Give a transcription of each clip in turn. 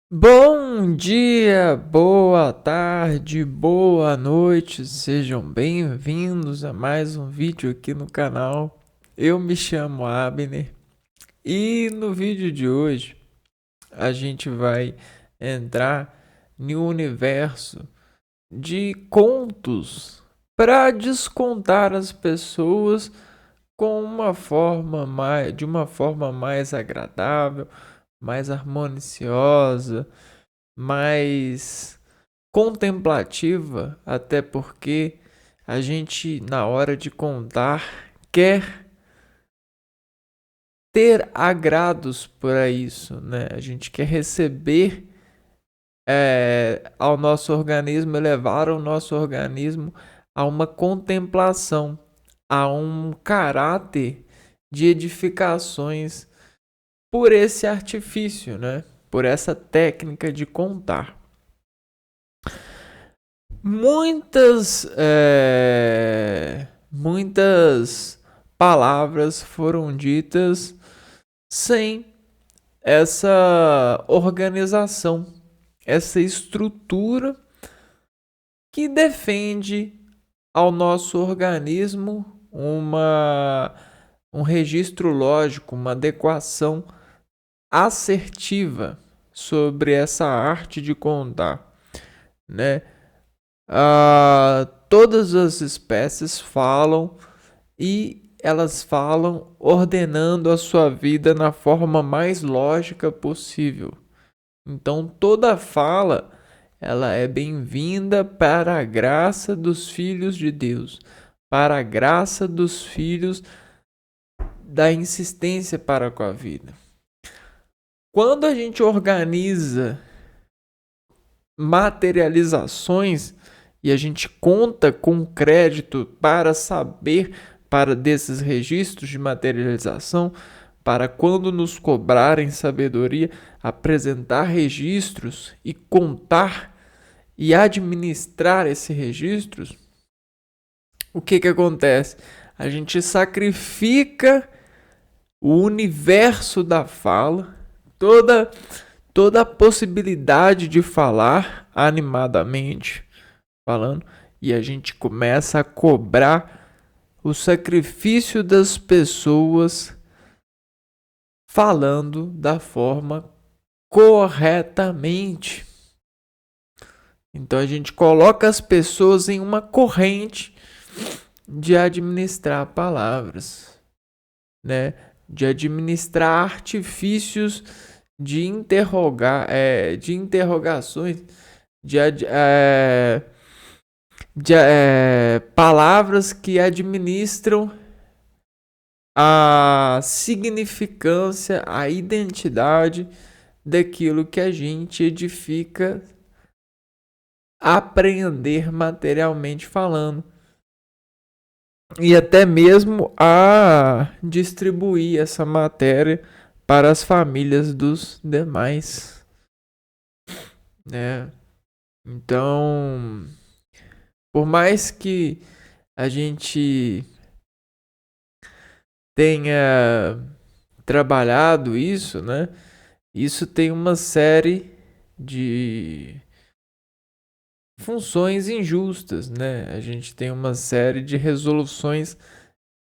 Bom dia, boa tarde, boa noite, sejam bem-vindos a mais um vídeo aqui no canal. Eu me chamo Abner e no vídeo de hoje a gente vai entrar no universo de contos para descontar as pessoas de uma forma mais agradável, mais harmoniosa, mais contemplativa, até porque a gente, na hora de contar, quer ter agrados para isso, né? A gente quer receber ao nosso organismo, elevar o nosso organismo a uma contemplação, a um caráter de edificações por esse artifício, né? Por essa técnica de contar. Muitas palavras foram ditas sem essa organização, essa estrutura que defende ao nosso organismo um registro lógico, uma adequação assertiva sobre essa arte de contar, né? Todas as espécies falam e elas falam ordenando a sua vida na forma mais lógica possível. Então toda fala ela é bem-vinda para a graça dos filhos de Deus, para a graça dos filhos da insistência para com a vida. Quando a gente organiza materializações e a gente conta com crédito para saber para desses registros de materialização, para quando nos cobrarem sabedoria, apresentar registros e contar e administrar esses registros, o que acontece? A gente sacrifica o universo da fala, toda a possibilidade de falar animadamente, falando, e a gente começa a cobrar o sacrifício das pessoas falando da forma corretamente. Então a gente coloca as pessoas em uma corrente de administrar palavras, né? De administrar artifícios de de interrogações, de palavras que administram a significância, a identidade daquilo que a gente edifica, apreender materialmente falando. E até mesmo a distribuir essa matéria para as famílias dos demais, né? Então, por mais que a gente tenha trabalhado isso, né? Isso tem uma série de funções injustas, né? A gente tem uma série de resoluções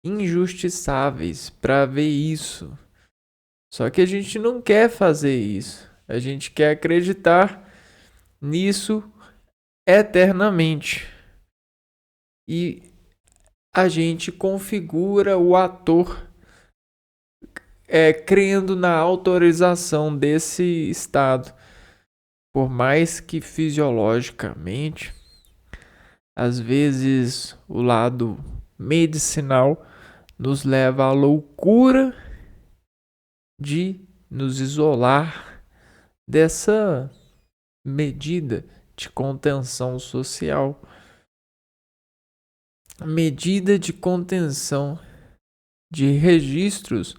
injustiçáveis para ver isso. Só que a gente não quer fazer isso. A gente quer acreditar nisso eternamente. E a gente configura o ator crendo na autorização desse estado. Por mais que fisiologicamente, às vezes o lado medicinal nos leva à loucura de nos isolar dessa medida de contenção social. Medida de contenção de registros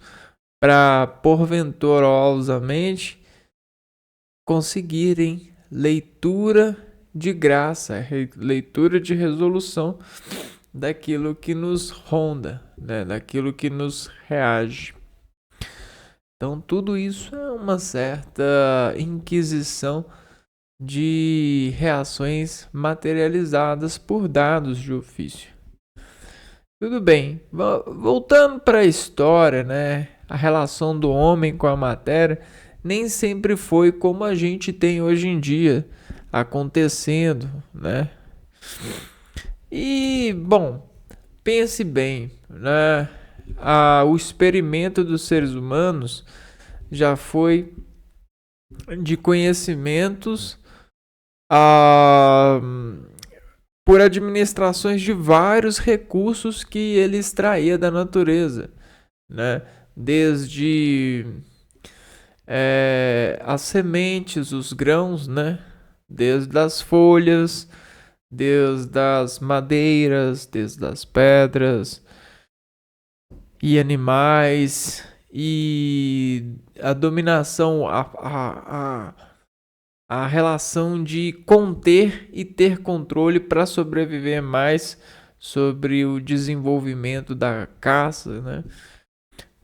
para, porventurosamente, conseguirem leitura de graça, leitura de resolução daquilo que nos ronda, né? Daquilo que nos reage. Então tudo isso é uma certa inquisição de reações materializadas por dados de ofício. Tudo bem, voltando para a história, né? A relação do homem com a matéria nem sempre foi como a gente tem hoje em dia acontecendo, né? E, bom, pense bem, né? O experimento dos seres humanos já foi de conhecimentos por administrações de vários recursos que ele extraía da natureza, né? Desde as sementes, os grãos, né? Desde as folhas, desde as madeiras, desde as pedras e animais, e a dominação, a relação de conter e ter controle para sobreviver mais sobre o desenvolvimento da caça, né?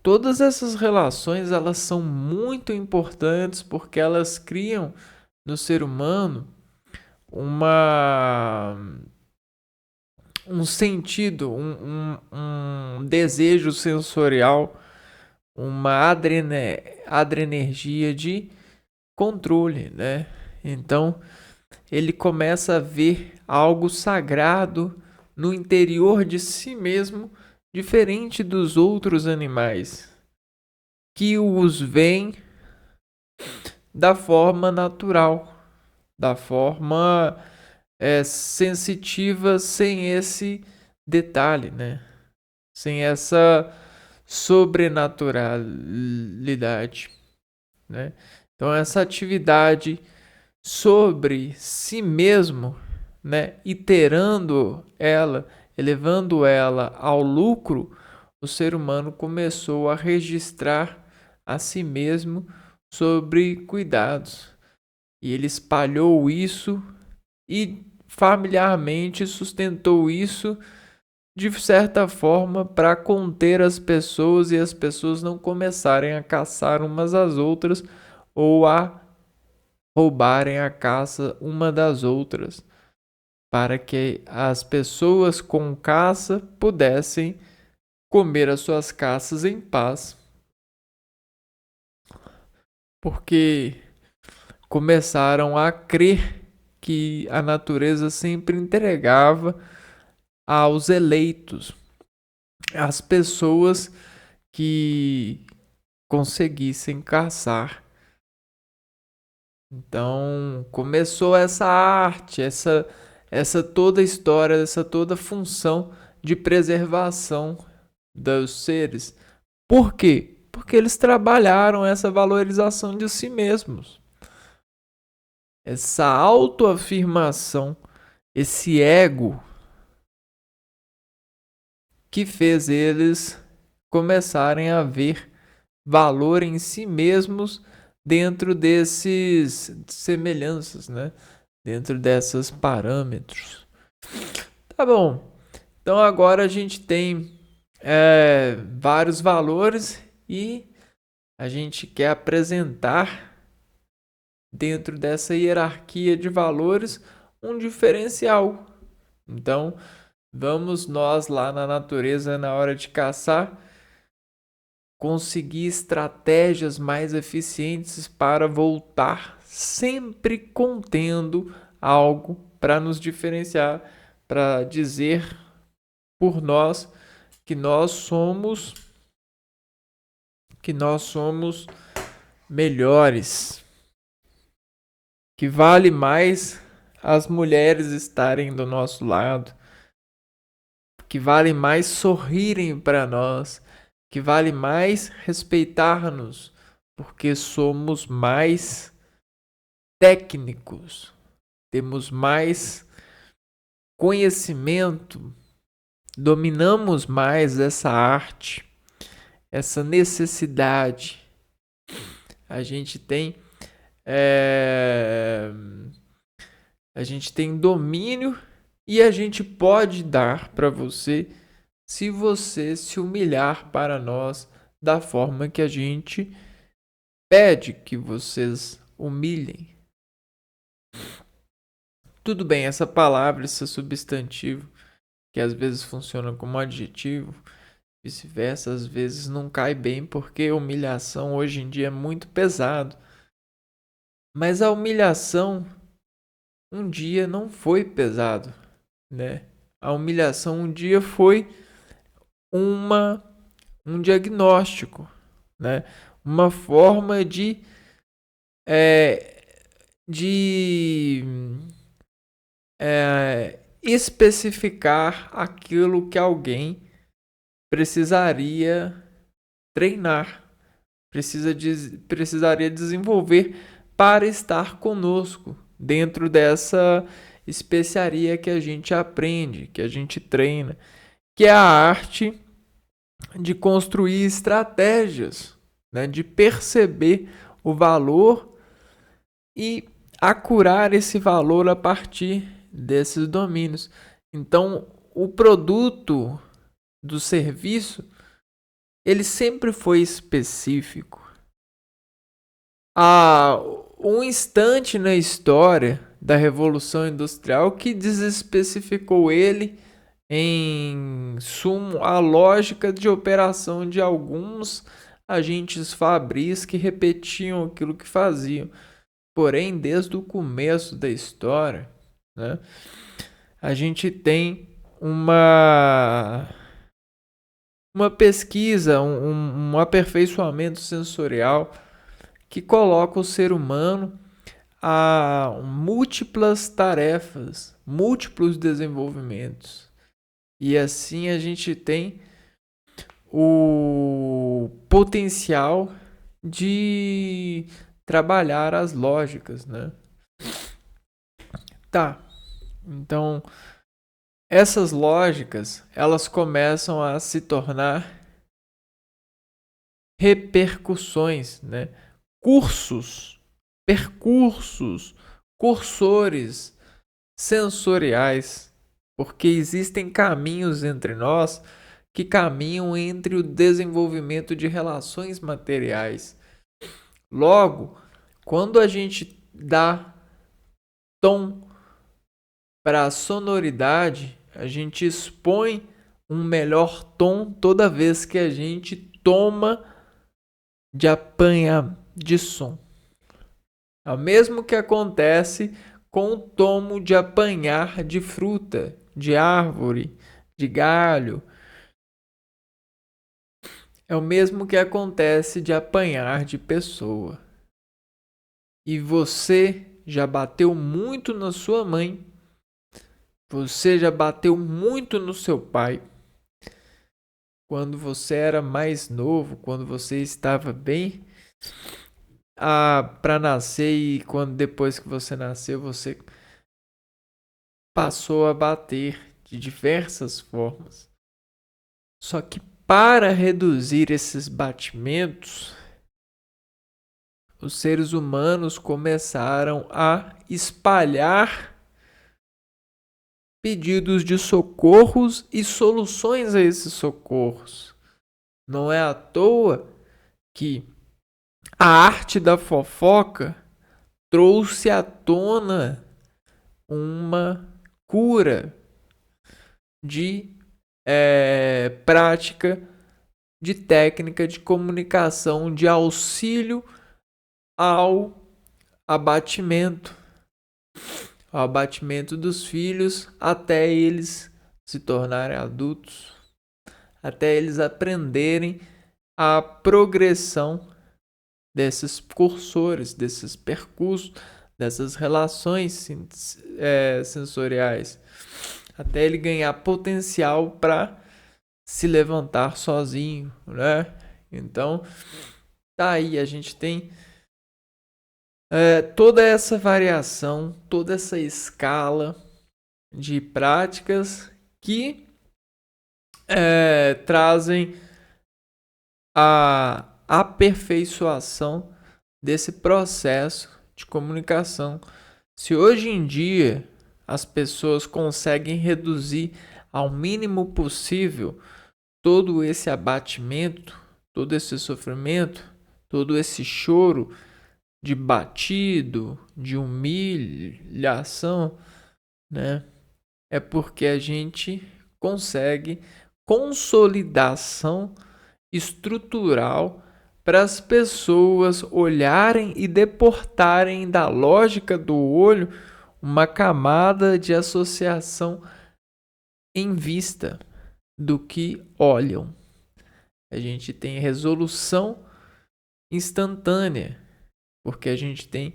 Todas essas relações, elas são muito importantes porque elas criam no ser humano um sentido, um desejo sensorial, uma adrenergia de controle, né? Então, ele começa a ver algo sagrado no interior de si mesmo, diferente dos outros animais, que os veem da forma natural, da forma sensitiva, sem esse detalhe, né? Sem essa sobrenaturalidade, né? Então, essa atividade sobre si mesmo, né, iterando ela, elevando ela ao lucro, o ser humano começou a registrar a si mesmo sobre cuidados. E ele espalhou isso e familiarmente sustentou isso de certa forma para conter as pessoas e as pessoas não começarem a caçar umas às outras ou a roubarem a caça uma das outras, para que as pessoas com caça pudessem comer as suas caças em paz. Porque começaram a crer que a natureza sempre entregava aos eleitos, às pessoas que conseguissem caçar. Então começou essa arte, essa toda história, essa toda função de preservação dos seres. Por quê? Porque eles trabalharam essa valorização de si mesmos. Essa autoafirmação, esse ego que fez eles começarem a ver valor em si mesmos dentro desses semelhanças, né? Dentro desses parâmetros. Tá bom. Então agora a gente tem vários valores e a gente quer apresentar dentro dessa hierarquia de valores um diferencial. Então vamos nós lá na natureza, na hora de caçar, conseguir estratégias mais eficientes para voltar sempre contendo algo para nos diferenciar, para dizer por nós que nós somos melhores, que vale mais as mulheres estarem do nosso lado, que vale mais sorrirem para nós, que vale mais respeitar-nos, porque somos mais técnicos, temos mais conhecimento, dominamos mais essa arte, essa necessidade. A gente tem domínio e a gente pode dar para você se você se humilhar para nós da forma que a gente pede que vocês humilhem. Tudo bem, essa palavra, esse substantivo, que às vezes funciona como adjetivo, vice-versa, às vezes não cai bem porque humilhação hoje em dia é muito pesado. Mas a humilhação um dia não foi pesado, né? A humilhação um dia foi um diagnóstico, né? Uma forma é, de especificar aquilo que alguém precisaria treinar, precisaria desenvolver para estar conosco dentro dessa especiaria que a gente aprende, que a gente treina, que é a arte de construir estratégias, né, de perceber o valor e acurar esse valor a partir desses domínios. Então, o produto do serviço, ele sempre foi específico. Há um instante na história da Revolução Industrial que desespecificou ele em sumo a lógica de operação de alguns agentes fabris que repetiam aquilo que faziam. Porém, desde o começo da história, né, a gente tem uma pesquisa, um aperfeiçoamento sensorial que coloca o ser humano a múltiplas tarefas, múltiplos desenvolvimentos. E assim a gente tem o potencial de trabalhar as lógicas, né? Tá. Então, essas lógicas, elas começam a se tornar repercussões, né? Cursos, percursos, cursores sensoriais, porque existem caminhos entre nós que caminham entre o desenvolvimento de relações materiais. Logo, quando a gente dá tom para a sonoridade, a gente expõe um melhor tom toda vez que a gente toma de apanha de som. É o mesmo que acontece com o tomo de apanhar de fruta, de árvore, de galho. É o mesmo que acontece de apanhar de pessoa. E você já bateu muito na sua mãe. Você já bateu muito no seu pai. Quando você era mais novo, quando você estava bem para nascer, e quando depois que você nasceu, você passou a bater de diversas formas. Só que para reduzir esses batimentos, os seres humanos começaram a espalhar pedidos de socorros e soluções a esses socorros. Não é à toa que a arte da fofoca trouxe à tona uma cura de prática de técnica de comunicação de auxílio ao abatimento dos filhos até eles se tornarem adultos, até eles aprenderem a progressão desses cursores, desses percursos, dessas relações sensoriais, até ele ganhar potencial para se levantar sozinho, né? Então, tá aí, a gente tem toda essa variação, toda essa escala de práticas que trazem a aperfeiçoação desse processo de comunicação. Se hoje em dia as pessoas conseguem reduzir ao mínimo possível todo esse abatimento, todo esse sofrimento, todo esse choro de batido, de humilhação, né? É porque a gente consegue consolidação estrutural para as pessoas olharem e deportarem da lógica do olho uma camada de associação em vista do que olham. A gente tem resolução instantânea, porque a gente tem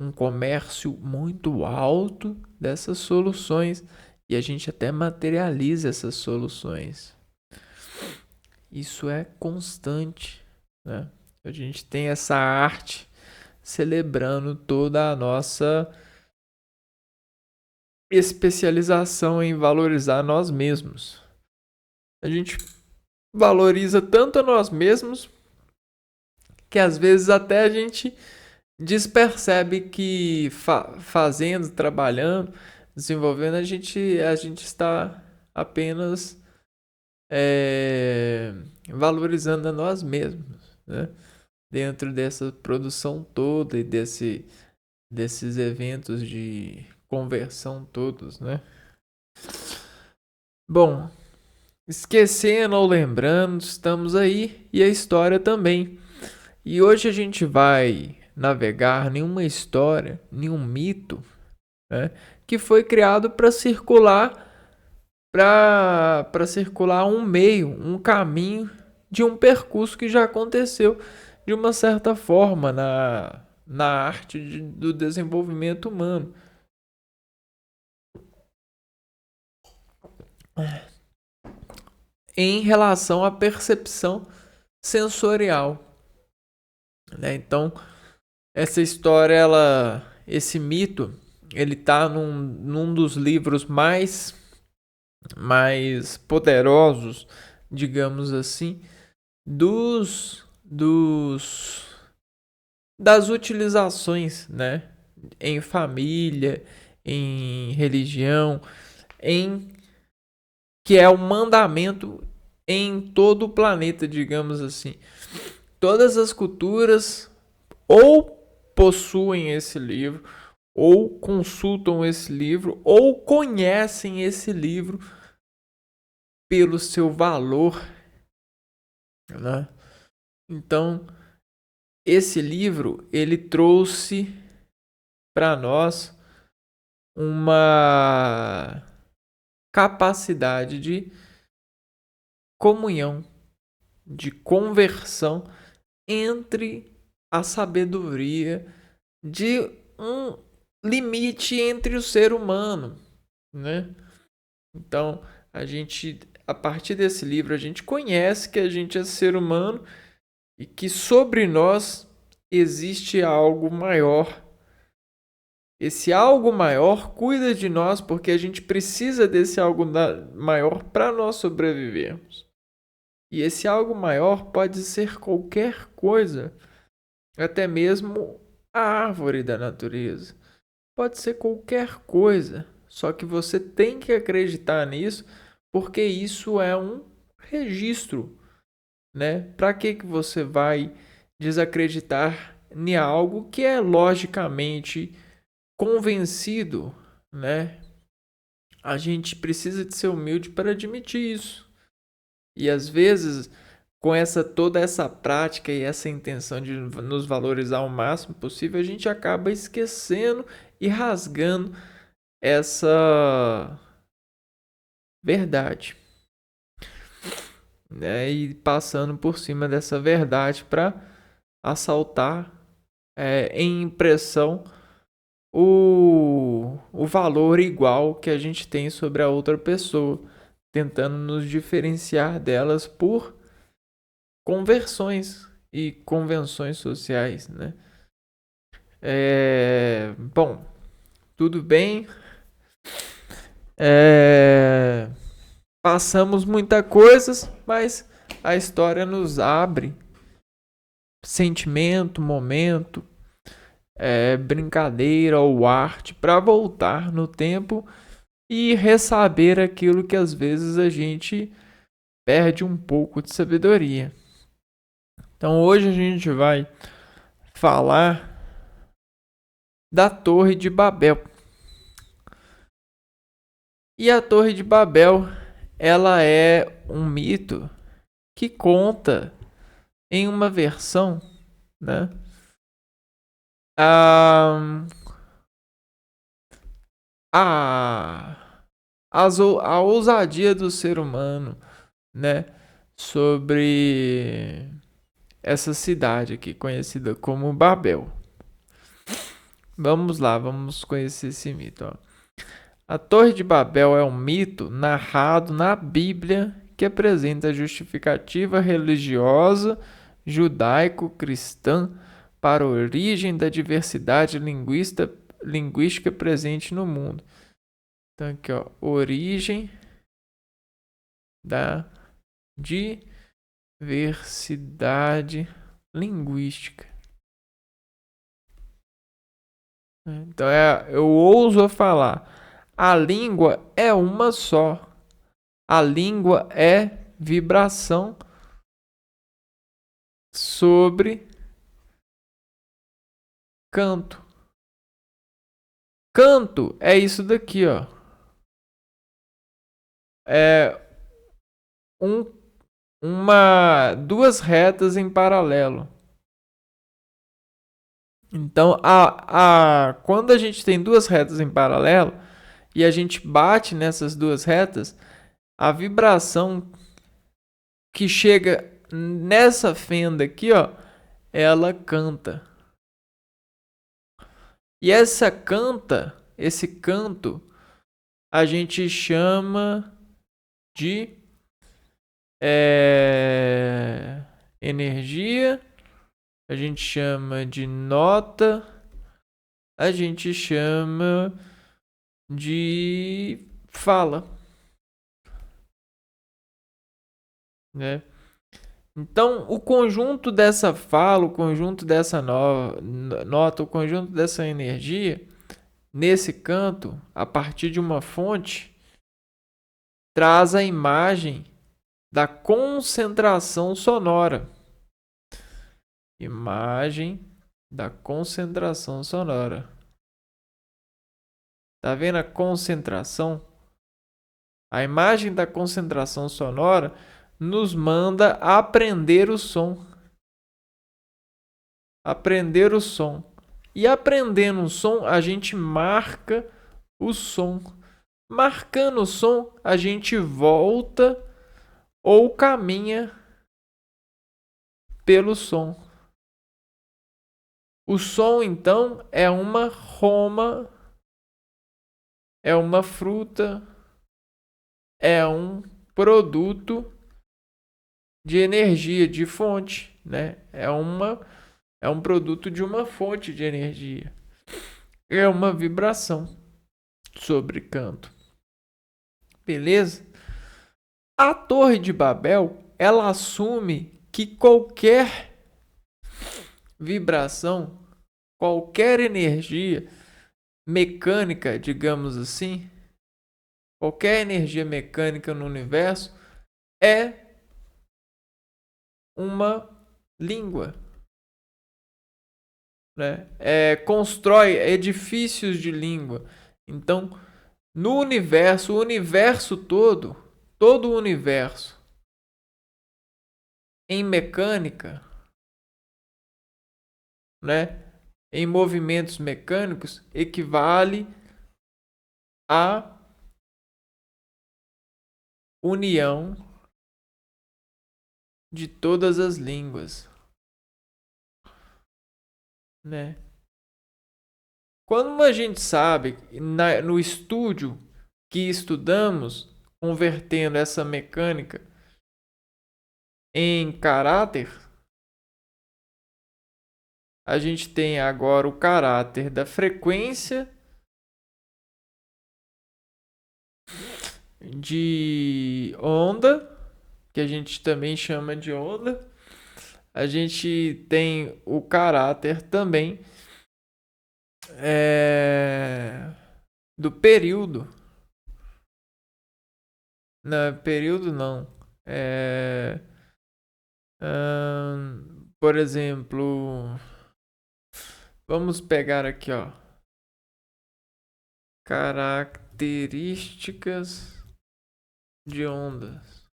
um comércio muito alto dessas soluções e a gente até materializa essas soluções. Isso é constante, né? A gente tem essa arte celebrando toda a nossa especialização em valorizar nós mesmos. A gente valoriza tanto a nós mesmos que às vezes até a gente despercebe que fazendo, trabalhando, desenvolvendo, a gente está apenas valorizando a nós mesmos, né? Dentro dessa produção toda e desses eventos de conversão todos, né? Bom, esquecendo ou lembrando, estamos aí e a história também. E hoje a gente vai navegar em uma história, em um mito, né, que foi criado para circular um meio, um caminho de um percurso que já aconteceu de uma certa forma na arte do desenvolvimento humano. Em relação à percepção sensorial, né? Então, essa história, esse mito, ele tá num dos livros mais poderosos, digamos assim, das utilizações, né? Em família, em religião, que é o mandamento em todo o planeta, digamos assim. Todas as culturas ou possuem esse livro, ou consultam esse livro, ou conhecem esse livro pelo seu valor, né? Então, esse livro, ele trouxe para nós uma capacidade de comunhão, de conversão entre a sabedoria de um limite entre o ser humano, né? Então, a partir desse livro, a gente conhece que a gente é ser humano e que sobre nós existe algo maior. Esse algo maior cuida de nós porque a gente precisa desse algo maior para nós sobrevivermos. E esse algo maior pode ser qualquer coisa, até mesmo a árvore da natureza. Pode ser qualquer coisa, só que você tem que acreditar nisso, porque isso é um registro, né? Para que você vai desacreditar em algo que é logicamente convencido, né? A gente precisa de ser humilde para admitir isso. E às vezes, com toda essa prática e essa intenção de nos valorizar o máximo possível, a gente acaba esquecendo e rasgando essa verdade, né? E passando por cima dessa verdade para assaltar em impressão o valor igual que a gente tem sobre a outra pessoa, tentando nos diferenciar delas por conversões e convenções sociais, né? Bom, tudo bem. Passamos muita coisa, mas a história nos abre sentimento, momento, brincadeira ou arte para voltar no tempo e ressaber aquilo que às vezes a gente perde um pouco de sabedoria. Então hoje a gente vai falar da Torre de Babel. E a Torre de Babel, ela é um mito que conta em uma versão, né, a, a, a ousadia do ser humano, né, sobre essa cidade aqui conhecida como Babel. Vamos lá, vamos conhecer esse mito. Ó. A Torre de Babel é um mito narrado na Bíblia que apresenta a justificativa religiosa judaico-cristã para a origem da diversidade linguística presente no mundo. Então aqui, ó, origem da diversidade linguística. Então eu ouso falar, a língua é uma só. A língua é vibração sobre canto. Canto é isso daqui, ó. É duas retas em paralelo. Então, quando a gente tem duas retas em paralelo e a gente bate nessas duas retas, a vibração que chega nessa fenda aqui, ó, ela canta. E esse canto, a gente chama de energia, a gente chama de nota, a gente chama de fala, né? Então, o conjunto dessa fala, o conjunto dessa nota, o conjunto dessa energia, nesse canto, a partir de uma fonte, traz a imagem da concentração sonora. Imagem da concentração sonora. Tá vendo a concentração? A imagem da concentração sonora nos manda aprender o som. Aprender o som. E aprendendo o som, a gente marca o som. Marcando o som, a gente volta ou caminha pelo som. O som, então, é uma roma, é uma fruta, é um produto de energia, de fonte, né? É um produto de uma fonte de energia. É uma vibração sobre canto. Beleza? A Torre de Babel, ela assume que qualquer vibração, qualquer energia mecânica, digamos assim, qualquer energia mecânica no universo é uma língua, né? Constrói edifícios de língua. Então, no universo, o universo todo o universo em mecânica, né? Em movimentos mecânicos, equivale à união de todas as línguas, né? Quando a gente sabe, no estúdio que estudamos, convertendo essa mecânica em caráter, a gente tem agora o caráter da frequência de onda, que a gente também chama de onda. A gente tem o caráter também do período. Não, período não. Por exemplo, vamos pegar aqui, ó, características de ondas.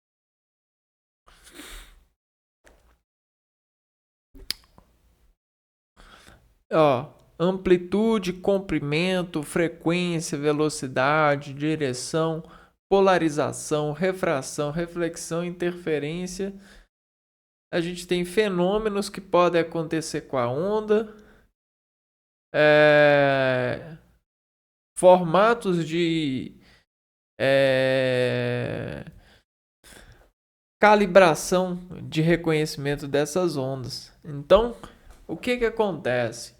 Ó, amplitude, comprimento, frequência, velocidade, direção, polarização, refração, reflexão, interferência. A gente tem fenômenos que podem acontecer com a onda, formatos de calibração de reconhecimento dessas ondas. Então, o que acontece?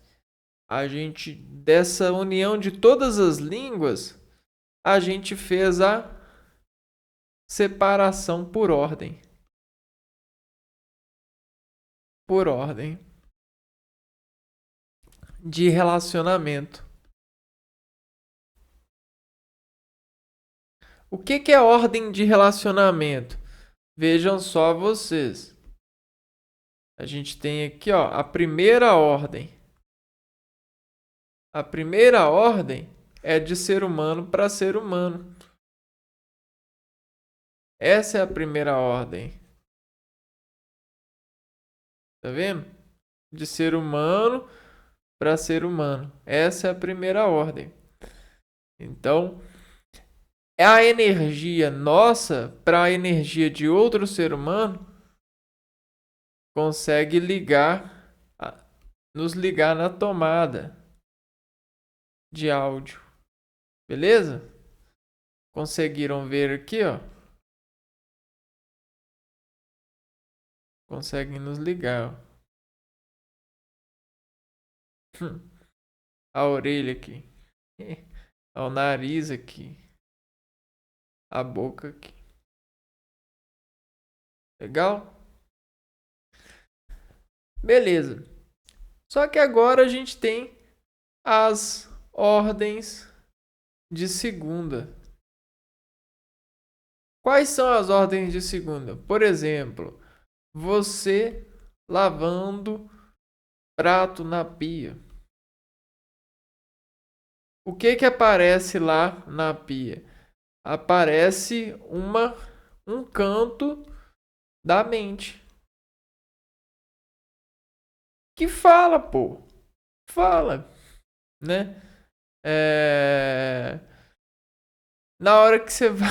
A gente, dessa união de todas as línguas, a gente fez a separação por ordem. Por ordem de relacionamento. O que é ordem de relacionamento? Vejam só vocês. A gente tem aqui, ó, a primeira ordem. A primeira ordem é de ser humano para ser humano. Essa é a primeira ordem. Tá vendo? De ser humano para ser humano. Essa é a primeira ordem. Então, a energia nossa para a energia de outro ser humano consegue nos ligar na tomada de áudio. Beleza? Conseguiram ver aqui, ó? Conseguem nos ligar, ó. A orelha aqui. O nariz aqui. A boca aqui. Legal? Beleza. Só que agora a gente tem as ordens de segunda. Quais são as ordens de segunda? Por exemplo, você lavando prato na pia. O que aparece lá na pia? Aparece um canto da mente que fala, pô. Fala, né? Na hora que você vai,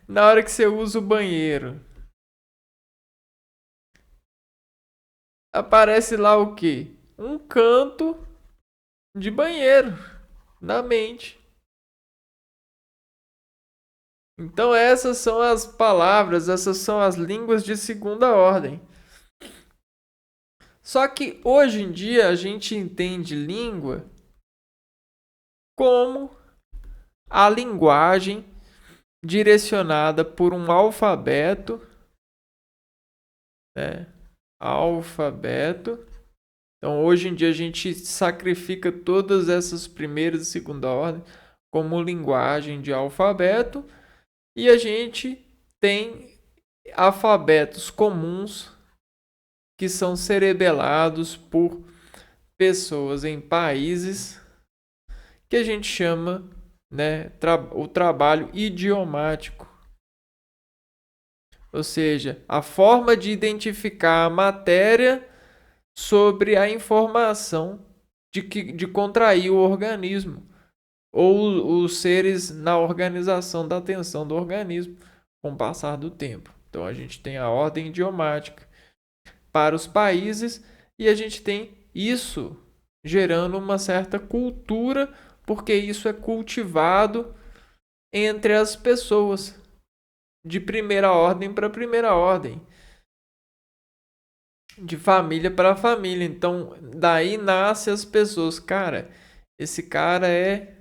na hora que você usa o banheiro, aparece lá o quê? Um canto de banheiro na mente. Então essas são as palavras, essas são as línguas de segunda ordem. Só que hoje em dia a gente entende língua como a linguagem direcionada por um alfabeto, né? Alfabeto. Então hoje em dia a gente sacrifica todas essas primeiras e segunda ordem como linguagem de alfabeto e a gente tem alfabetos comuns que são cerebelados por pessoas em países que a gente chama, né, o trabalho idiomático. Ou seja, a forma de identificar a matéria sobre a informação de contrair o organismo ou os seres na organização da atenção do organismo com o passar do tempo. Então a gente tem a ordem idiomática para os países e a gente tem isso gerando uma certa cultura, porque isso é cultivado entre as pessoas de primeira ordem para primeira ordem, de família para família. Então daí nasce as pessoas, cara, esse cara é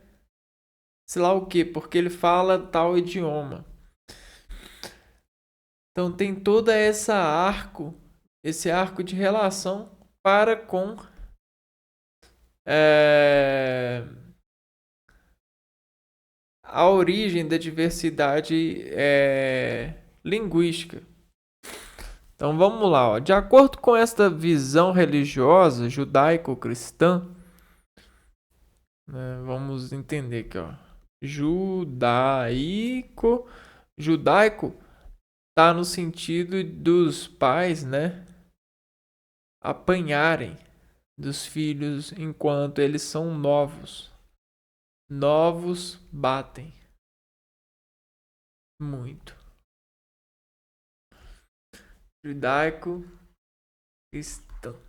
sei lá o que, porque ele fala tal idioma. Então tem toda esse arco de relação para com a origem da diversidade linguística. Então vamos lá, ó. De acordo com esta visão religiosa judaico-cristã, né, vamos entender aqui, ó. Judaico tá no sentido dos pais, né, apanharem dos filhos enquanto eles são novos. Novos batem muito. Judaico cristão.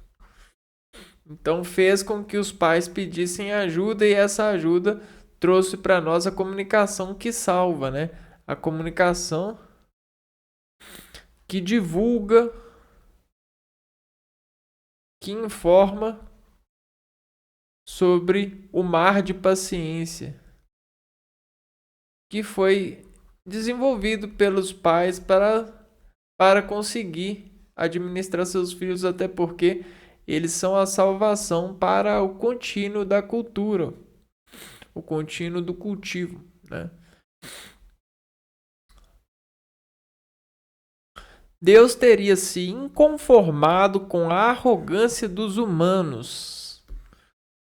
Então fez com que os pais pedissem ajuda e essa ajuda trouxe para nós a comunicação que salva, né? A comunicação que divulga, que informa sobre o mar de paciência que foi desenvolvido pelos pais para conseguir administrar seus filhos, até porque eles são a salvação para o contínuo da cultura, o contínuo do cultivo, né? Deus teria se inconformado com a arrogância dos humanos.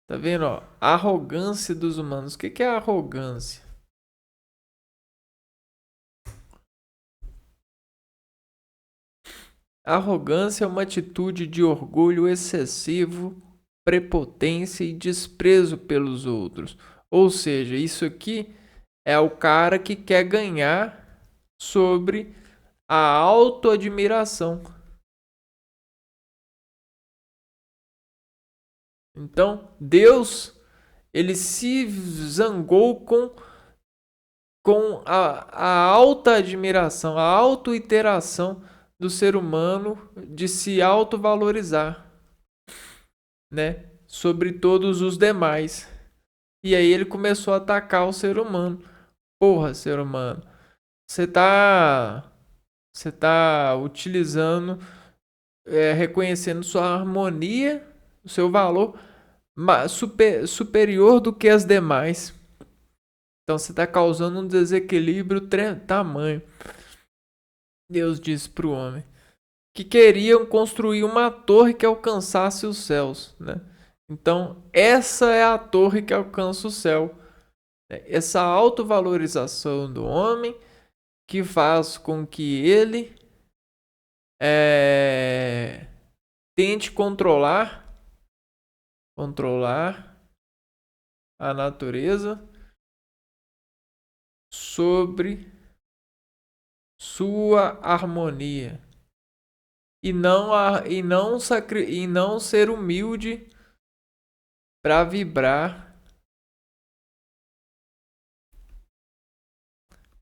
Tá vendo, ó? Arrogância dos humanos. O que é arrogância? Arrogância é uma atitude de orgulho excessivo, prepotência e desprezo pelos outros. Ou seja, isso aqui é o cara que quer ganhar sobre a autoadmiração. Então, Deus, ele se zangou com a alta admiração, a autoiteração do ser humano de se autovalorizar, né, sobre todos os demais. E aí ele começou a atacar o ser humano. Porra, ser humano, você tá utilizando, reconhecendo sua harmonia, o seu valor superior do que as demais. Então você está causando um desequilíbrio tamanho. Deus disse para o homem que queriam construir uma torre que alcançasse os céus, né? Então essa é a torre que alcança o céu. Essa autovalorização do homem que faz com que ele tente controlar a natureza sobre sua harmonia e não ser humilde para vibrar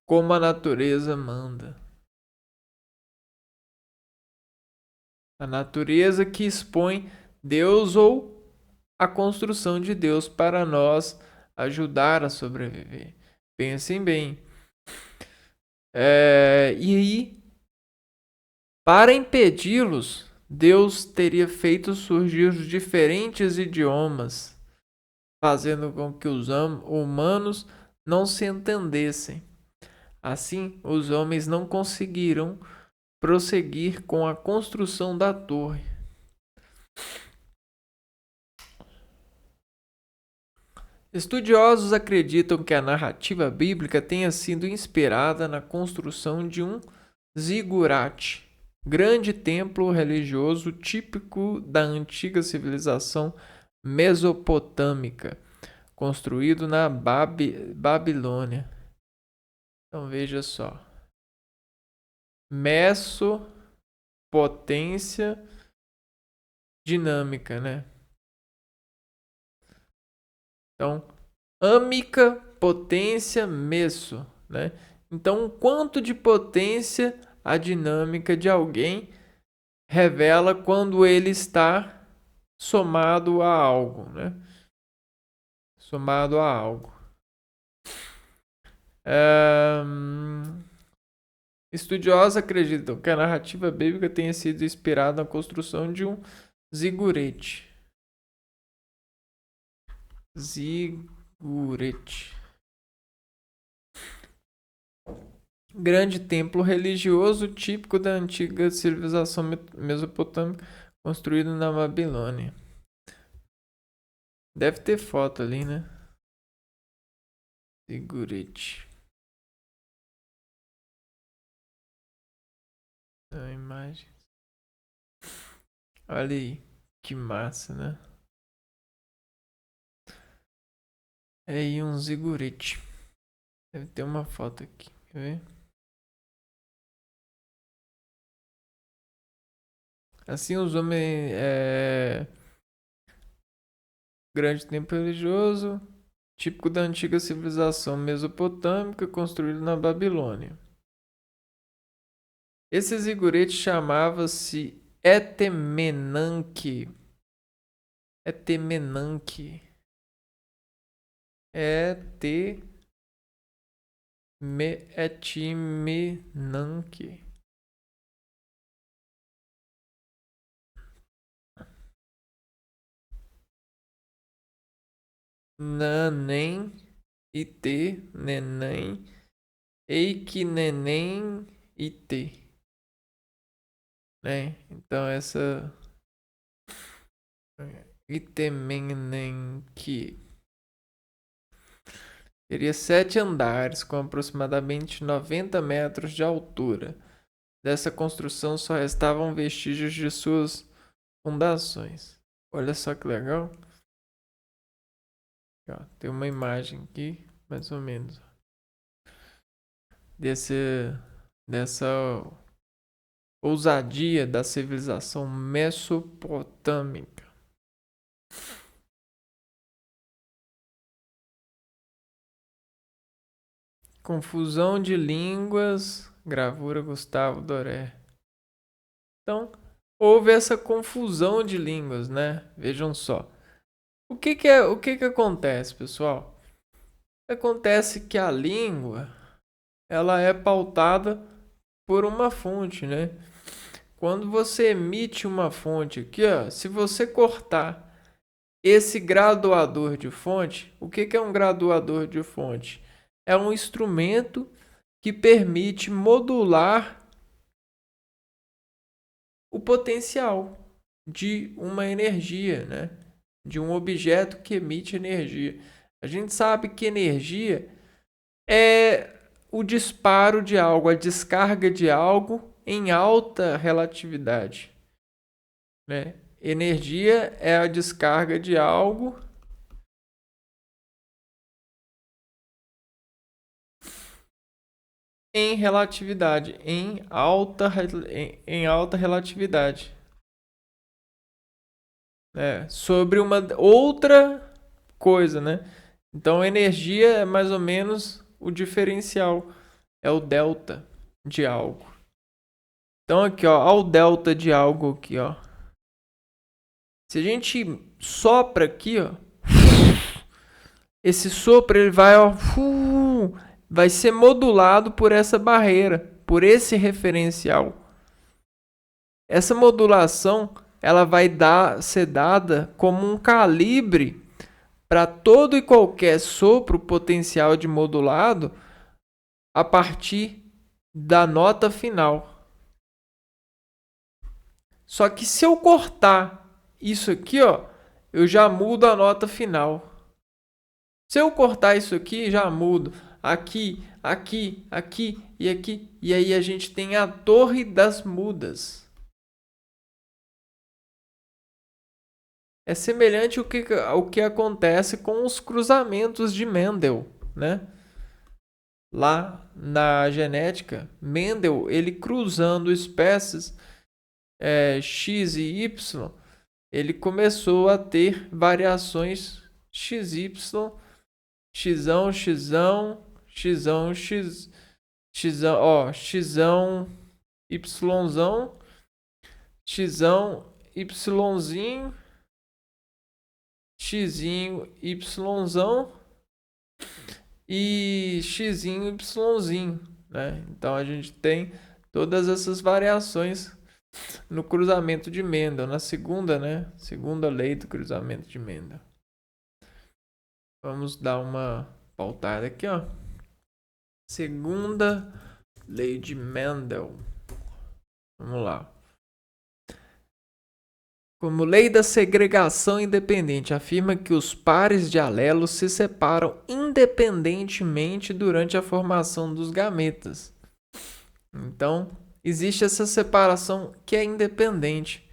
como a natureza manda. A natureza que expõe Deus ou a construção de Deus para nós ajudar a sobreviver. Pensem bem. E aí, para impedi-los, Deus teria feito surgir os diferentes idiomas, fazendo com que os humanos não se entendessem. Assim, os homens não conseguiram prosseguir com a construção da torre. Estudiosos acreditam que a narrativa bíblica tenha sido inspirada na construção de um zigurate, grande templo religioso típico da antiga civilização mesopotâmica, construído na Babilônia. Então veja só. Potência dinâmica, né? Então, âmica, potência, meso, né? Então, o quanto de potência a dinâmica de alguém revela quando ele está somado a algo, né? Somado a algo. Estudiosos acreditam que a narrativa bíblica tenha sido inspirada na construção de um zigurete. Zigurete. Grande templo religioso típico da antiga civilização mesopotâmica, construído na Babilônia. Deve ter foto ali, né? Zigurate. A imagem. Olha aí. Que massa, né? É aí um zigurate. Deve ter uma foto aqui. Quer ver? Assim os homens. Grande templo religioso. Típico da antiga civilização mesopotâmica, construído na Babilônia. Esse zigurate chamava-se Etemenanque. Etemenanque. Etimenanque. Nanem, Ite, Neném, Eik, Neném, Ite. Né? Então essa Itemenenki teria 7 andares com aproximadamente 90 metros de altura. Dessa construção só restavam vestígios de suas fundações. Olha só que legal. Ó, tem uma imagem aqui, mais ou menos, dessa ousadia da civilização mesopotâmica. Confusão de línguas, gravura Gustavo Doré. Então, houve essa confusão de línguas, né? Vejam só. O que acontece, pessoal? Acontece que a língua, ela é pautada por uma fonte, né? Quando você emite uma fonte aqui, ó, se você cortar esse graduador de fonte, o que é um graduador de fonte? É um instrumento que permite modular o potencial de uma energia, né? De um objeto que emite energia. A gente sabe que energia é o disparo de algo, a descarga de algo em alta relatividade, né? Energia é a descarga de algo em relatividade, em alta relatividade. Sobre uma outra coisa, né? Então, energia é mais ou menos o diferencial, é o delta de algo. Então, aqui, ó, olha o delta de algo aqui, ó. Se a gente sopra aqui, ó, esse sopro ele vai, ó, vai ser modulado por essa barreira, por esse referencial. Essa modulação, ela vai ser dada como um calibre para todo e qualquer sopro potencial de modulado a partir da nota final. Só que se eu cortar isso aqui, ó, eu já mudo a nota final. Se eu cortar isso aqui, já mudo aqui, aqui, aqui e aqui. E aí a gente tem a torre das mudas. É semelhante ao que acontece com os cruzamentos de Mendel, né? Lá na genética, Mendel, ele cruzando espécies X e Y, ele começou a ter variações XY, Xão, Xão, Xão, X, Xão, ó, Xão, Yzão, Xão, Yzinho, Xinho, Yzão e Xinho, Yzinho, né? Então a gente tem todas essas variações no cruzamento de Mendel, na segunda, né? Segunda lei do cruzamento de Mendel. Vamos dar uma pautada aqui, ó. Segunda Lei de Mendel. Vamos lá. Como lei da segregação independente, afirma que os pares de alelos se separam independentemente durante a formação dos gametas. Então, existe essa separação que é independente.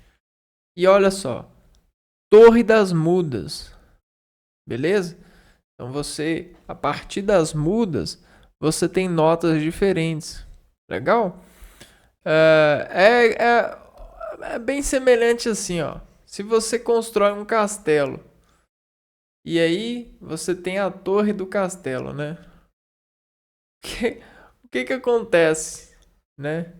E olha só, Torre das Mudas, beleza? Então você, a partir das mudas, você tem notas diferentes. Legal? É bem semelhante assim, ó. Se você constrói um castelo e aí você tem a torre do castelo, né? O que acontece, né?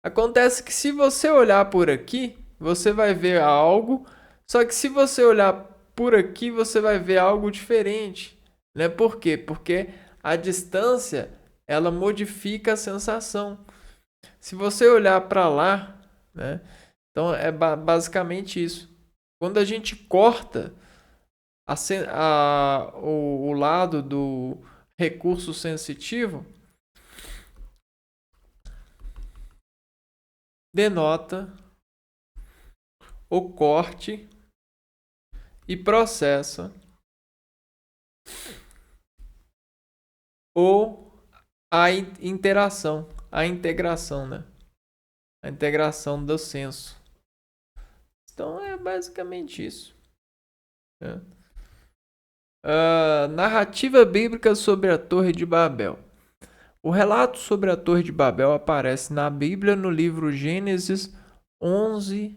Acontece que se você olhar por aqui, você vai ver algo, só que se você olhar por aqui, você vai ver algo diferente, né? Por quê? Porque a distância, ela modifica a sensação. Se você olhar para lá, né? Então é basicamente isso. Quando a gente corta o lado do recurso sensitivo, denota o corte e processa ou a interação, a integração, né? A integração do senso. Então é basicamente isso. Né? Narrativa bíblica sobre a Torre de Babel. O relato sobre a Torre de Babel aparece na Bíblia no livro Gênesis 11,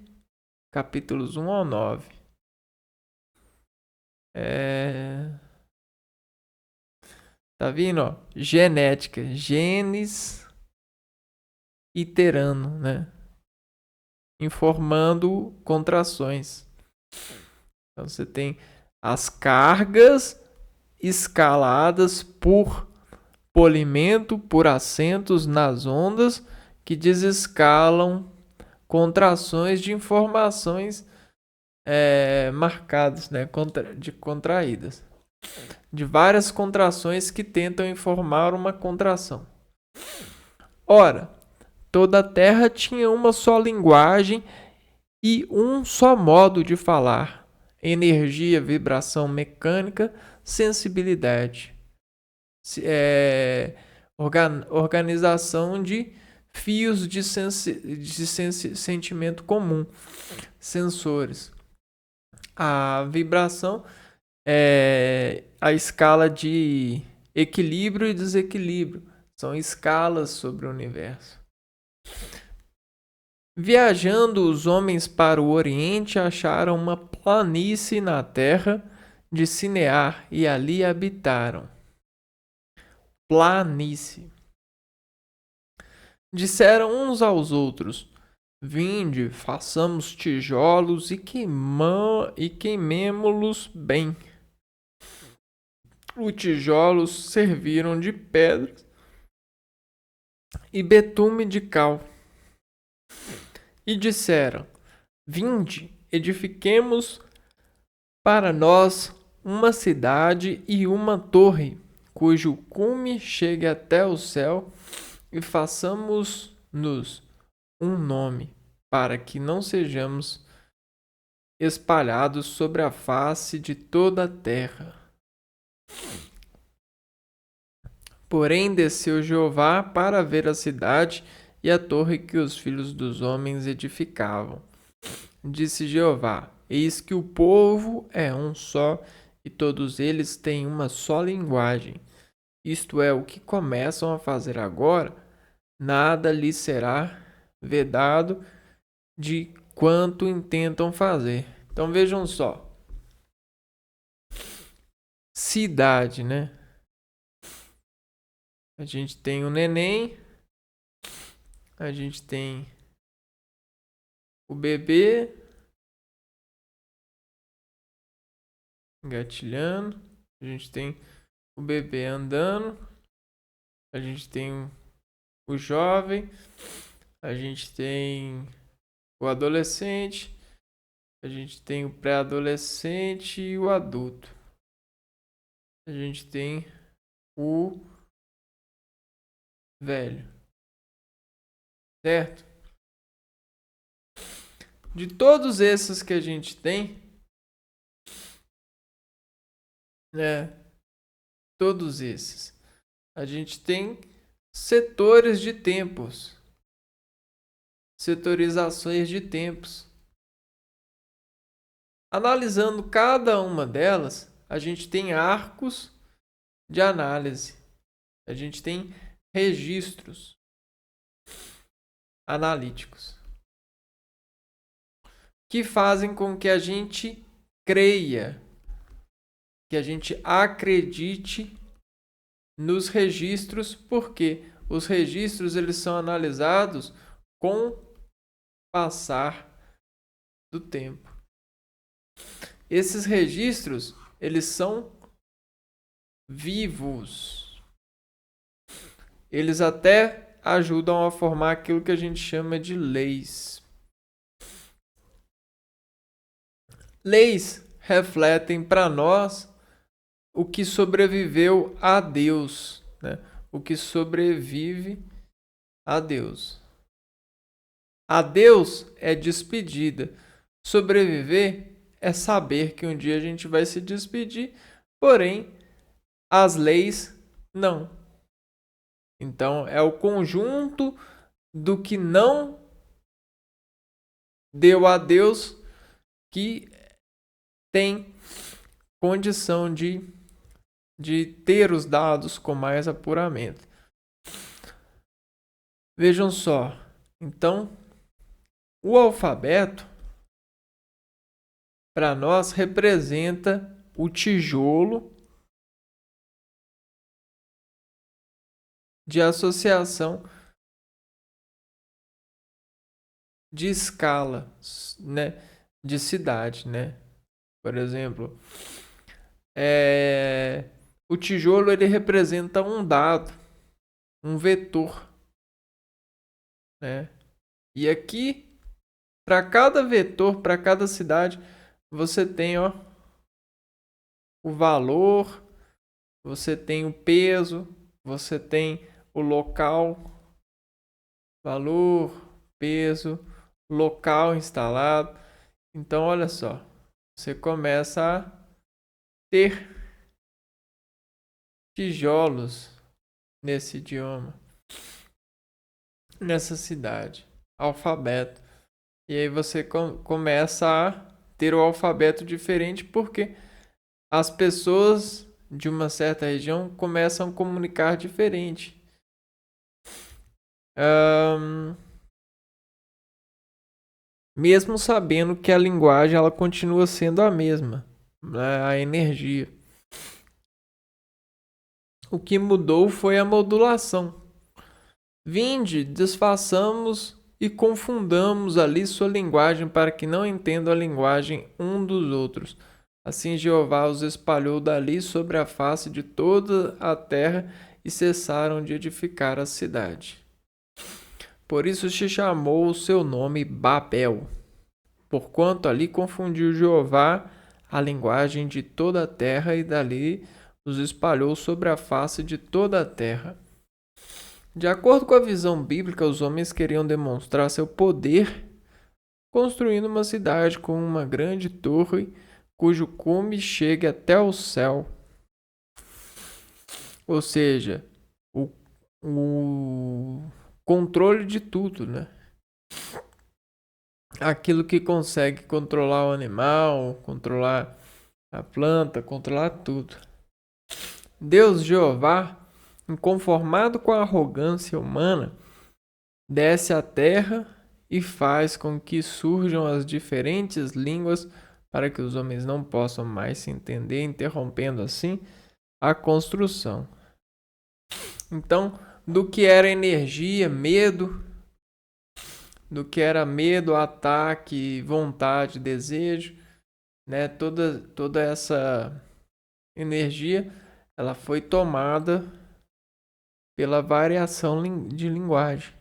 capítulos 1 ao 9. Tá vendo? Ó? Genética. Genes iterando, né? Informando contrações. Então você tem as cargas escaladas por polimento, por acentos nas ondas que desescalam contrações de informações marcadas, né? Contraídas. De várias contrações que tentam informar uma contração. Ora, toda a Terra tinha uma só linguagem e um só modo de falar: energia, vibração mecânica, sensibilidade, organização de fios de sentimento comum, sensores. A vibração é a escala de equilíbrio e desequilíbrio. São escalas sobre o universo. Viajando os homens para o Oriente, acharam uma planície na terra de Sinear e ali habitaram. Planície. Disseram uns aos outros: Vinde, façamos tijolos e queimemo-los bem. Os tijolos serviram de pedras e betume de cal. E disseram: Vinde, edifiquemos para nós uma cidade e uma torre, cujo cume chegue até o céu, e façamos-nos um nome, para que não sejamos espalhados sobre a face de toda a terra. Porém desceu Jeová para ver a cidade e a torre que os filhos dos homens edificavam. Disse Jeová: Eis que o povo é um só, e todos eles têm uma só linguagem. Isto é, o que começam a fazer agora, nada lhes será vedado de quanto intentam fazer. Então vejam só. Cidade, né? A gente tem o neném, a gente tem o bebê engatilhando, a gente tem o bebê andando, a gente tem o jovem, a gente tem o adolescente, a gente tem o pré-adolescente e o adulto. A gente tem o velho. certo? De todos esses que a gente tem, né? Todos esses, a gente tem setores de tempos, setorizações de tempos. Analisando cada uma delas, a gente tem arcos de análise. A gente tem registros analíticos que fazem com que a gente creia, que a gente acredite nos registros, porque os registros eles são analisados com o passar do tempo. Esses registros, eles são vivos. Eles até ajudam a formar aquilo que a gente chama de leis. Leis refletem para nós o que sobreviveu a Deus, né? O que sobrevive a Deus. A Deus é despedida. Sobreviver é saber que um dia a gente vai se despedir, porém, as leis não. Então, é o conjunto do que não deu a Deus que tem condição de ter os dados com mais apuramento. Vejam só, então, o alfabeto, para nós, representa o tijolo de associação de escala, né, de cidade, né? Por exemplo, o tijolo ele representa um dado, um vetor, né? E aqui, para cada vetor, para cada cidade, você tem, ó, o valor, você tem o peso, você tem o local, valor, peso, local instalado. Então, olha só, você começa a ter tijolos nesse idioma, nessa cidade, alfabeto. E aí você começa a ter o alfabeto diferente porque as pessoas de uma certa região começam a comunicar diferente. Mesmo sabendo que a linguagem ela continua sendo a mesma, né? A energia. O que mudou foi a modulação. Vinde, desfaçamos e confundamos ali sua linguagem para que não entendam a linguagem um dos outros. Assim Jeová os espalhou dali sobre a face de toda a terra e cessaram de edificar a cidade. Por isso se chamou o seu nome Babel, porquanto ali confundiu Jeová a linguagem de toda a terra e dali os espalhou sobre a face de toda a terra. De acordo com a visão bíblica, os homens queriam demonstrar seu poder construindo uma cidade com uma grande torre cujo cume chegue até o céu. Ou seja, o controle de tudo, né? Aquilo que consegue controlar o animal, controlar a planta, controlar tudo. Deus Jeová, inconformado com a arrogância humana, desce à terra e faz com que surjam as diferentes línguas para que os homens não possam mais se entender, interrompendo assim a construção. Então, do que era energia, medo, do que era medo, ataque, vontade, desejo, né? Toda essa energia, ela foi tomada pela variação de linguagem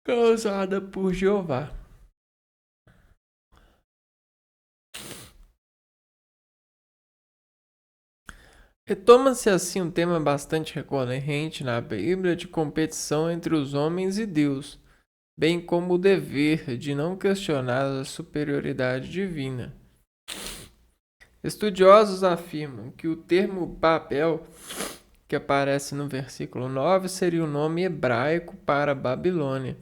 causada por Jeová. Retoma-se assim um tema bastante recorrente na Bíblia de competição entre os homens e Deus, bem como o dever de não questionar a superioridade divina. Estudiosos afirmam que o termo Babel, que aparece no versículo 9, seria o nome hebraico para Babilônia,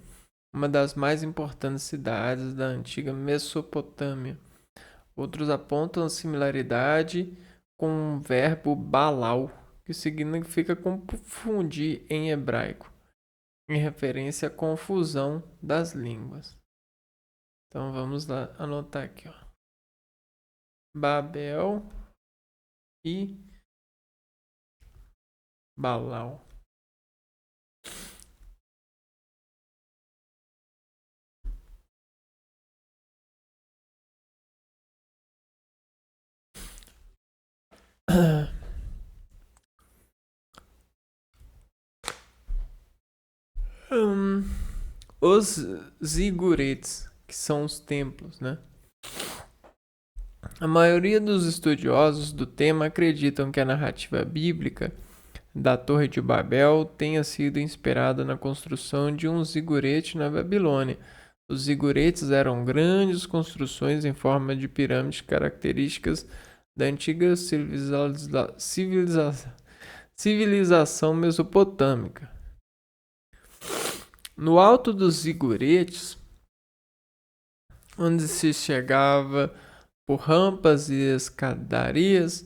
uma das mais importantes cidades da antiga Mesopotâmia. Outros apontam a similaridade com o verbo balau, que significa confundir em hebraico, em referência à confusão das línguas. Então vamos lá anotar aqui, ó. Babel e Balau. Os ziguretes, que são os templos, né? A maioria dos estudiosos do tema acreditam que a narrativa bíblica da Torre de Babel tenha sido inspirada na construção de um zigurete na Babilônia. Os ziguretes eram grandes construções em forma de pirâmide características da antiga civilização mesopotâmica. No alto dos ziguretes, onde se chegava por rampas e escadarias,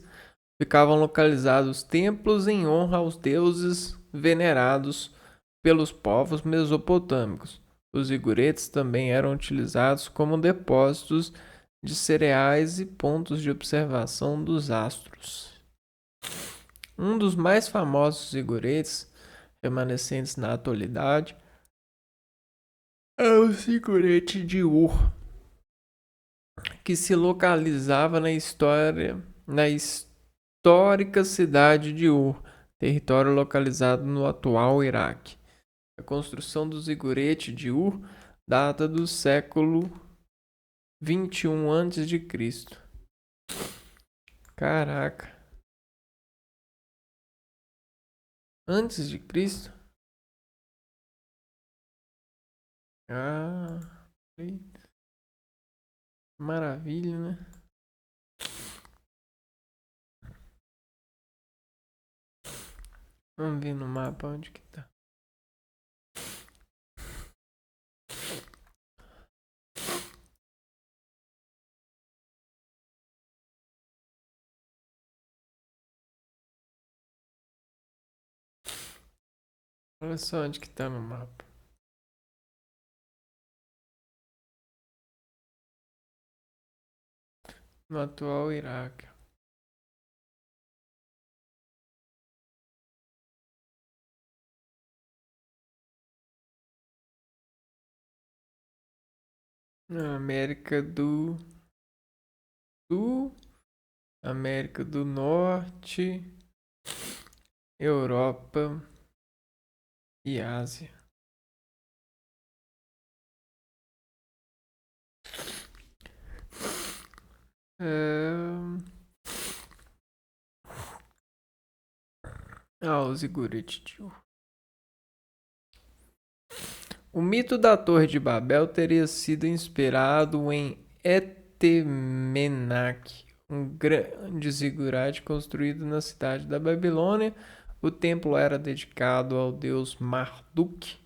ficavam localizados templos em honra aos deuses venerados pelos povos mesopotâmicos. Os ziguretes também eram utilizados como depósitos de cereais e pontos de observação dos astros. Um dos mais famosos ziguretes remanescentes na atualidade é o zigurete de Ur, que se localizava na histórica cidade de Ur, território localizado no atual Iraque. A construção do zigurete de Ur data do século 21 a.C. Caraca. Antes de Cristo? Ah, maravilha, né? Vamos ver no mapa onde que tá. Olha só onde que tá no mapa. No atual Iraque. Na Sul, América do Norte, Europa e Ásia. O zigurete de Ur. O mito da Torre de Babel teria sido inspirado em Etemenac, um grande zigurate construído na cidade da Babilônia. O templo era dedicado ao deus Marduk,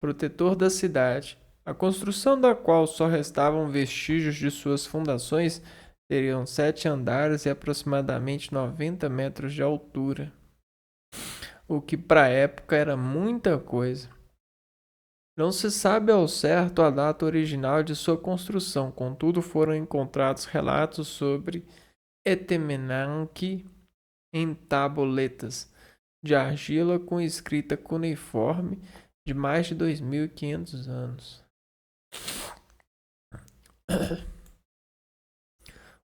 protetor da cidade. A construção da qual só restavam vestígios de suas fundações teriam 7 andares e aproximadamente 90 metros de altura, o que para a época era muita coisa. Não se sabe ao certo a data original de sua construção, contudo foram encontrados relatos sobre Etemenanque em tabuletas de argila com escrita cuneiforme de mais de 2.500 anos.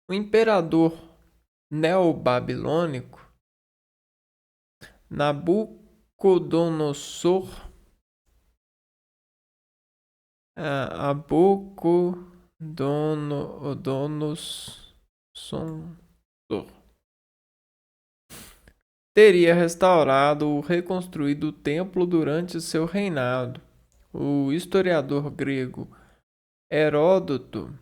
O imperador neobabilônico Nabucodonosor teria restaurado ou reconstruído o templo durante seu reinado. O historiador grego Heródoto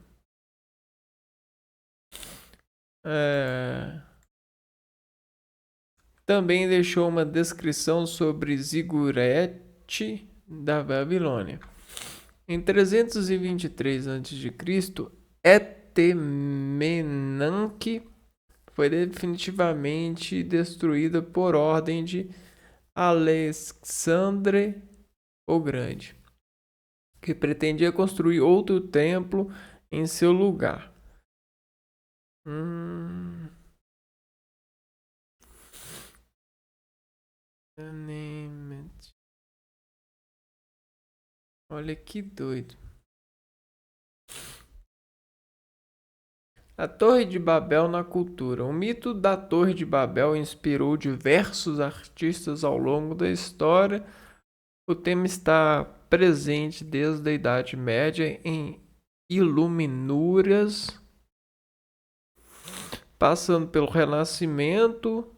também deixou uma descrição sobre Zigurate da Babilônia. Em 323 a.C., Etemenanque foi definitivamente destruída por ordem de Alexandre o Grande, que pretendia construir outro templo em seu lugar. Olha que doido. A Torre de Babel na cultura. O mito da Torre de Babel inspirou diversos artistas ao longo da história. O tema está presente desde a Idade Média em iluminuras, passando pelo Renascimento,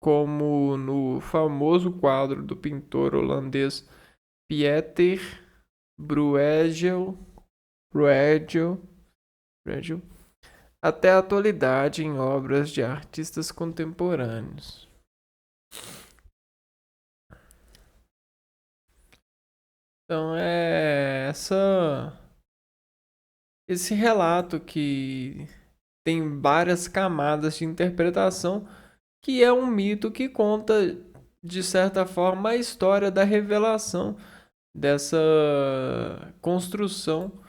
como no famoso quadro do pintor holandês Pieter Bruegel, até a atualidade em obras de artistas contemporâneos. Então esse relato que tem várias camadas de interpretação, que é um mito que conta, de certa forma, a história da revelação dessa construção,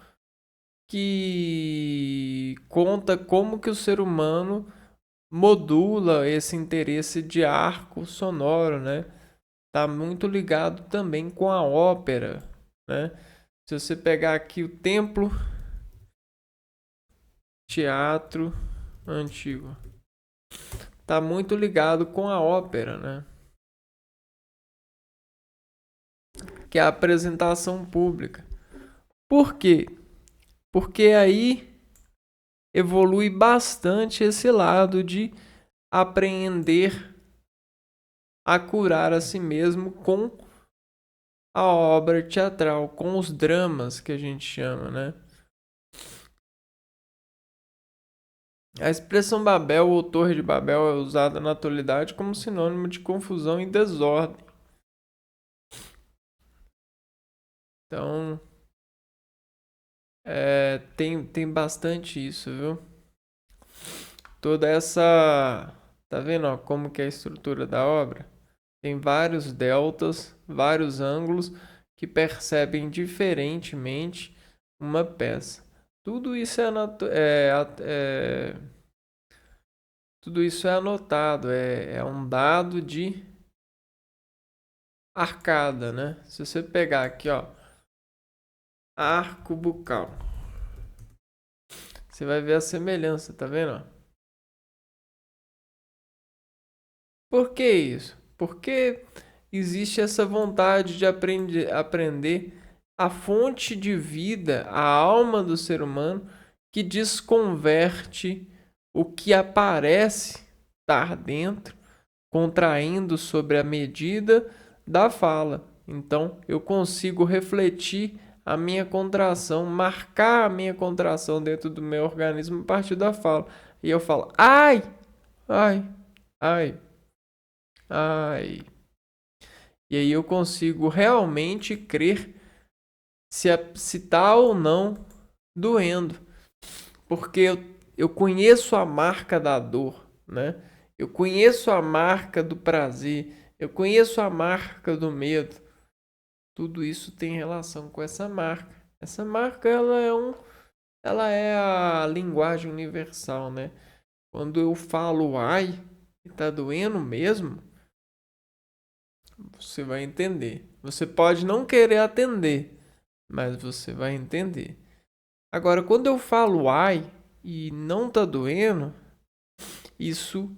que conta como que o ser humano modula esse interesse de arco sonoro, né? Tá muito ligado também com a ópera, né? Se você pegar aqui o templo, teatro antigo, tá muito ligado com a ópera, né? Que é a apresentação pública. Por quê? Porque aí evolui bastante esse lado de aprender a curar a si mesmo com a obra teatral, com os dramas que a gente chama, né? A expressão Babel ou Torre de Babel é usada na atualidade como sinônimo de confusão e desordem. Então, tem bastante isso, viu? Toda essa... Tá vendo ó, como que é a estrutura da obra? Tem vários deltas, vários ângulos que percebem diferentemente uma peça. Tudo isso tudo isso é anotado, é um dado de arcada, né? Se você pegar aqui, ó, arco bucal, você vai ver a semelhança, tá vendo? Por que isso? Porque existe essa vontade de aprender a fonte de vida, a alma do ser humano, que desconverte o que aparece estar dentro, contraindo sobre a medida da fala. Então, eu consigo refletir a minha contração, marcar a minha contração dentro do meu organismo a partir da fala. E eu falo, ai, ai, ai, ai. E aí eu consigo realmente crer se tá ou não doendo. Porque eu conheço a marca da dor, né? Eu conheço a marca do prazer. Eu conheço a marca do medo. Tudo isso tem relação com essa marca. Essa marca, ela é a linguagem universal, né? Quando eu falo ai, e tá doendo mesmo, você vai entender. Você pode não querer atender, mas você vai entender. Agora, quando eu falo ai e não tá doendo, isso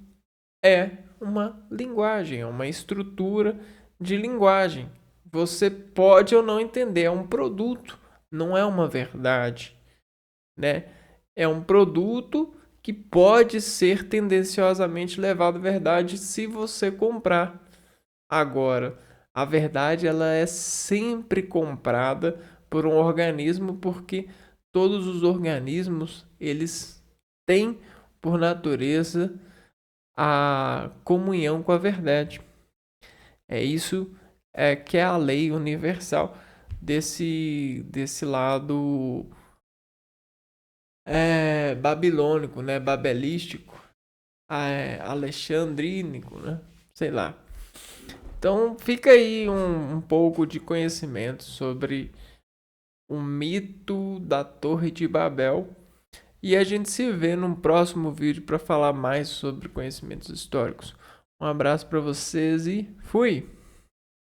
é uma linguagem, é uma estrutura de linguagem. Você pode ou não entender, é um produto, não é uma verdade, né? É um produto que pode ser tendenciosamente levado à verdade se você comprar. Agora, a verdade ela é sempre comprada por um organismo porque todos os organismos eles têm por natureza a comunhão com a verdade. É isso que é a lei universal desse lado babilônico, né, babelístico, alexandrínico, né, sei lá. Então fica aí um pouco de conhecimento sobre o mito da Torre de Babel e a gente se vê num próximo vídeo para falar mais sobre conhecimentos históricos. Um abraço para vocês e fui!